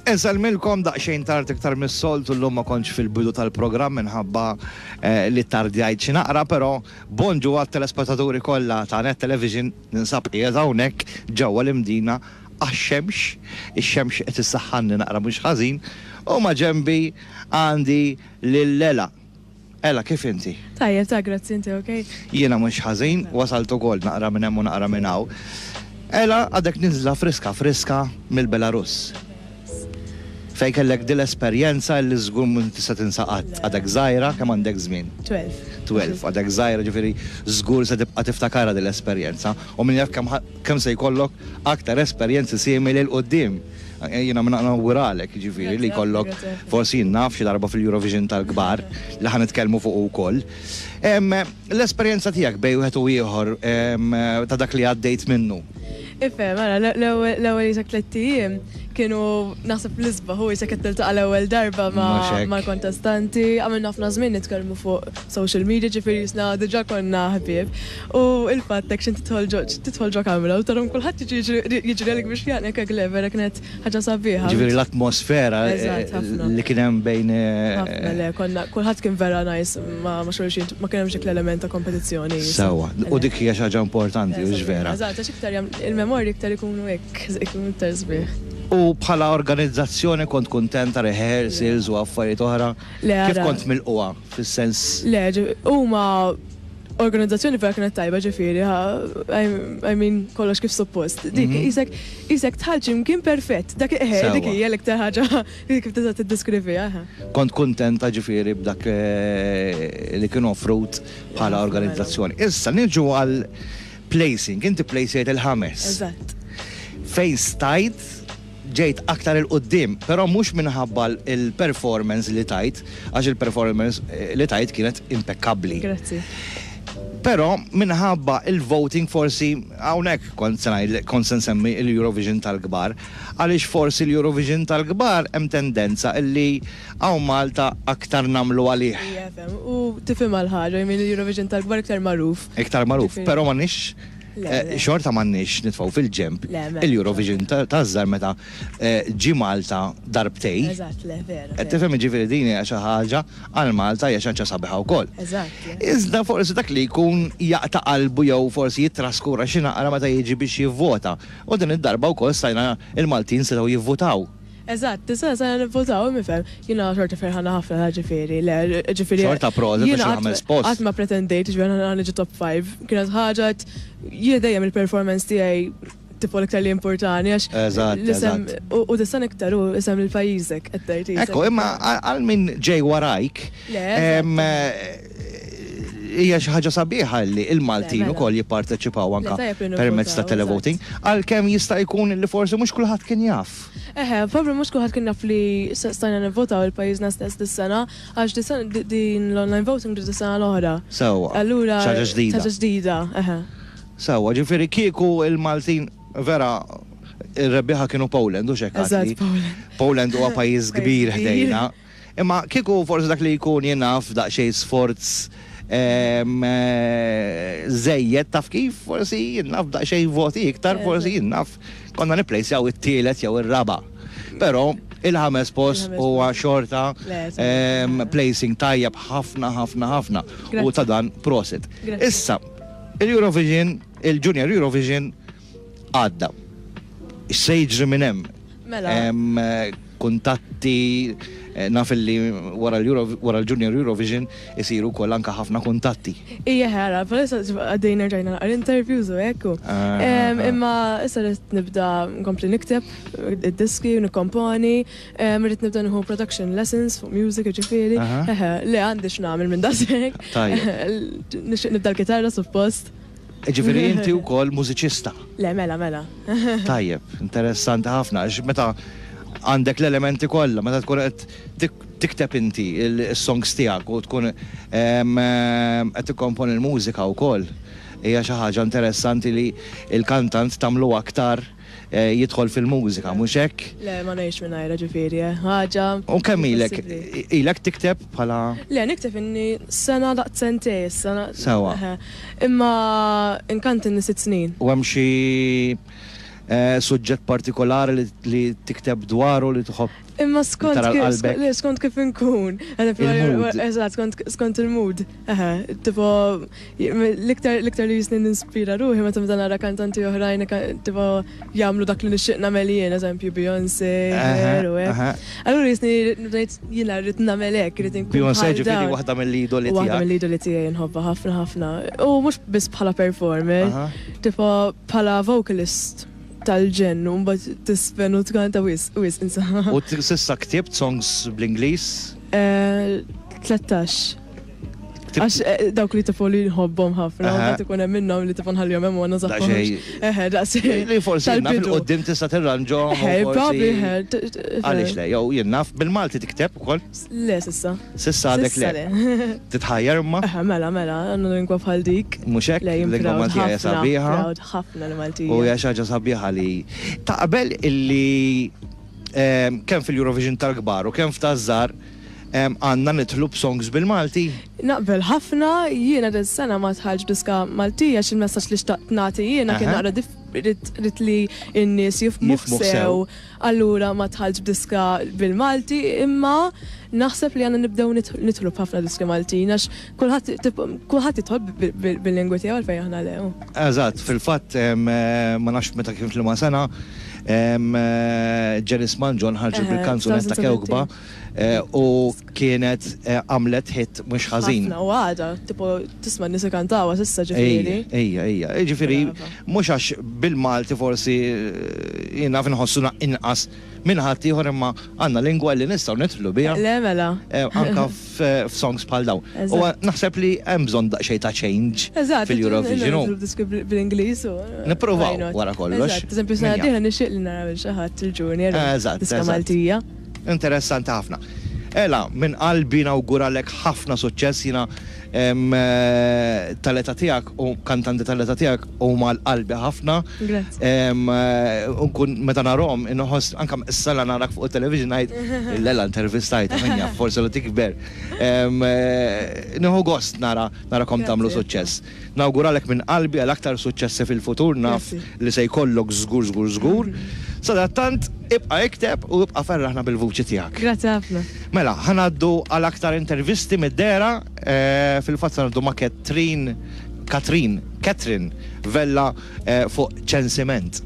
Eżalmilkom daqsxejn tard iktar mis-soltu llum ma kontx fil-bidu tal-programm minħabba li tardjajt xi naqra, però bonġu għat-telespettaturi kollha ta' Net Television ninsab qiegħed hawnhekk ġewwa l-imdina għax-xemx, ix-xemx qed issaħħanni naqra mhux ħażin, u ma' ġenbi għandi lil Ela. Ela, kif inti? Tajjeb, ta' grazzi inti, okej? Jiena mhux ħażin, wasalt ukoll naqra minn hemm u naqra minn hawn. Ela għadek ninżla friska mill-Belarus. Fej kellek dil-esperjenza li żgur minn tista' tinsaqat għadek żgħira kemm għandek żmien? 12 għadek żgħira ġifieri żgur se tibqa' tiftakara dil-esperjenza u min jaf kemm se jkollok aktar esperjenzi simili l qudiem. Jiena minn nawguralek ġifieri li jkollok forsi naf xi darba fil-Eurovision tal-kbar li ħa nitkellmu fuq ukoll. L-esperjenza tiegħek bejn wieħed u ieħor ta' dak li għaddejt minnu. Ifhem, l-ewwel jisek 3 ijiem kienu naħseb l-isba' hu jisek qed tiltaqa' l-ewwel darba ma' kontestanti, għamilna ħafna żmien nitkellmu fuq social media ġifieri jisna diġà konna ħbieb. U l-fatt hekk x'inti tidħol ġo kamra u tarhom kulħadd jiġri għalik biex jagħnek hekk lever kienet ħaġa sabiħa. Ġifieri l-atmosfera li kien hemm bejn. Ħafna le, kulħadd kien vera nice ma' xulxin, ma kien hemm xi element ta' kompetizzjoni. Sewwa, u dik hija xi ħaġa importanti u vera. Eżatt, għax iktar il-memorji iktar ikunu hekk, ikunu iktar sbieħ. U bħala organizzazzjoni kont kuntenta rehearsals u affarijiet oħra. Kif kont milquha fis-sens? Le, huma organizzazzjoni vera kienet tajba ġifieri, I mean kollox kif suppost. Dik isek tħallġim kien perfett. Dik hija l-iktar ħaġa kif tista' tiddeskriviha. Kont kuntenta ġifieri b'dak li kienu offrut bħala organizzazzjoni. Issa niġu għal placing, inti placejt il-ħames. Eżatt. Fejn stajt ġejt aktar il-qoddim, però mhux minħabba il-performance li tajt, għax il-performance li tajt kienet impeccabbli. Grazzi. Però minħabba il-voting forsi hawnhekk kont se nsemmi l-Eurovision tal-kbar, għaliex forsi l-Eurovision tal-kbar hemm tendenza illi hawn Malta aktar nagħmlu għalih. U tifhem għal-ħaġa, l-Eurovision tal-kbar iktar magħruf. Iktar magħruf, però m'għandniex xorta m'għandniex nitfgħu fil-ġemp il-Eurovision taż-żar meta ġi Malta darbtej. Eżatt, le vera. Qed tifhem jiġifieri din hija xi ħaġa għal Malta hija xi ħaġa sabiħa wkoll. Eżatt. Iżda forsi dak li jkun jaqta' qalbu jew forsi jitraskura xi naqra meta jiġi biex jivvota. U din id-darba wkoll stajna il-Maltin setgħu jivvotaw. Eżatt, tista' sa nivvotaw mifhem. Jiena xorta ferħana ħafna ġifieri, le ġifieri. Xorta proża biex ħames post. Qatt ma pretendejt ġifieri niġi top 5. Kienet ħaġa jien dejjem il-performance tiegħi tifol iktar li importanti għax eżatt. U tissan iktar u isem il-pajjiżek qed tgħid. Ekku, imma għal min ġej warajk hija xi ħaġa sabiħa li l-Maltin ukoll jipparteċipaw anke permezz ta' televoting, għalkemm jista' jkun li forsi mhux kulħadd kien jaf. Probably mhux kulħadd kien jaf li stajna nivvotaw il-pajjiżna stess dis-sena għax din l-online voting dis-sena l-oħra. Sewwa. Allura ħaġa ġdida. Sewwa, ġifieri kieku il-Maltin vera ir-rebbieħa kienu Poland u x'hekk għadli. Poland huwa pajjiż kbir ħdejna. Imma kieku forsi dak li jkun jingħaf daqsxejn sforz żejjed taf kif forsi jinnaf daqsxejn voti iktar forsi jinnaf konna nipplejsjaw it-tielet jew ir-raba'. Però il-ħames post huwa xorta placing tajjeb ħafna u ta' dan prosit. Issa il-Eurovision, il-Junior Eurovision għadda. Se jiġri minn hemm kuntatti naf li wara l-Junior Eurovision isiru wkoll anke ħafna kuntatti. Ija ħara, palissa għaddejna ġajna naqra interviews u hekk. Imma issa rrid nibda nkompli nikteb id-diski u nikkomponi, rrid nibda nieħu production lessons fuq music ġifieri. Le għandi x'nagħmel minn dasek. Nixtieq nibda l-kitarra suppost. Ġifieri inti wkoll mużiċista. Le, mela. Tajjeb, interessanti ħafna, għax meta għandek l-elementi kollha, meta tkun qed tikteb inti il-songs tiegħek u tkun qed tikkomponi l-mużika wkoll. Hija xi ħaġa interessanti li l-kantant tagħmlu aktar jidħol fil-mużika, mhux hekk? Le, ma ngħidx mingħajra ġifieri, ħaġa. U kemm ilek tikteb bħala? Le, nikteb inni sena daqt sentej, sena. Sewwa. Imma inkant inni 6 snin. U hemm xi suġġett partikolari li tikteb dwaru li tħobb. Imma skont kif inkun. Eżatt, skont il-mood. Tipo, l-iktar li jisni ninspira ruħi, meta meta nara kantanti oħrajn, tipo, jagħmlu dak li nixtieq nagħmel jien, eżempju Beyoncé, u hekk. Allura jisni jiena rrid nagħmel hekk, rrid inkun. Beyoncé ġifieri waħda mill-idoli tiegħek. Waħda mill-idoli tiegħi nħobbha ħafna. U mhux biss bħala performer, tipo bħala vocalist tal-ġen, un bat tisfen u tkanta wis, insa. U sissa ktibt songs bl-Inglis? 13. Għax dawk li tifo li nħobbom ħafna, u bat ikun minnom li tifo nħallju memmu għanna zaħħom. Daċej. Li forsi jenna fil-qoddim tista tirranġom. Probably. Għalix le, jow jennaf bil-Malti tikteb u koll? Le, sissa. Sissa għadek le. Titħajjar ma? Mela, għanna lingwa bħal dik. Muxek, lingwa Maltija sabiħa. ħafna l-Maltija. U jaxħaġa sabiħa li taqbel illi kem fil-Eurovision tal-gbar u kem f'tazzar għanna nitħlu b'songs bil-Malti? Naqbel ħafna, jiena d-sena ma tħalġ diska Maltija xil-messaġġ li xtaqt nagħti jiena kien naqra rid li n-nies jifhmu sew. Allura ma tħalġ b'diska bil-Malti, imma naħseb li għandna nibdew nidħlu b'ħafna diski Maltin għax kulħadd jidħol bil-lingwa tiegħu għalfejn aħna lew. Eżatt, fil-fatt ma nafx meta kien fil-ma sena Janis Manjon ħarġet bil-kanzunetta Kewkba u kienet għamlet hit mux ħażin. U għada, tipo tisma' n-nisa kantawa s'issa ġifieri. Ejja, ġifieri mhux għax bil-Malti forsi jiena nħossuna inqas minn ħadd ieħor imma għandna lingwa li nistgħu nidħlu biha. Le mela. Anka f'songs bħal dawn. U naħseb li hemm bżonn daqsxejn ta' change fil-Eurovision. Bil-Ingliż u. Nippruvaw wara kollox. Eżempju sena d-dieħla nixtieq li nara xi ħadd il-Junior. Diska Maltija. Interessanti ħafna. Ela, minn qalbi nawguralek ħafna suċċess jiena tal-età tiegħek u kantanti tal-età tiegħek huma l-qalbi ħafna. Nkun meta narhom inħoss anke issa narak fuq it-television ngħid lela intervistajt minja forsi li tikber. Nieħu gost narakom tagħmlu suċċess. Nawguralek minn qalbi għal aktar suċċessi fil-futur naf li se jkollok żgur. Sadattant ibqa' ikteb u ibqa' ferraħna bil-vuċi tiegħek. Grazzi ħafna. Mela, ħanaddu għal aktar intervisti mid-dera fil-fatt ħanaddu ma' Katrin Vella fuq ċensiment.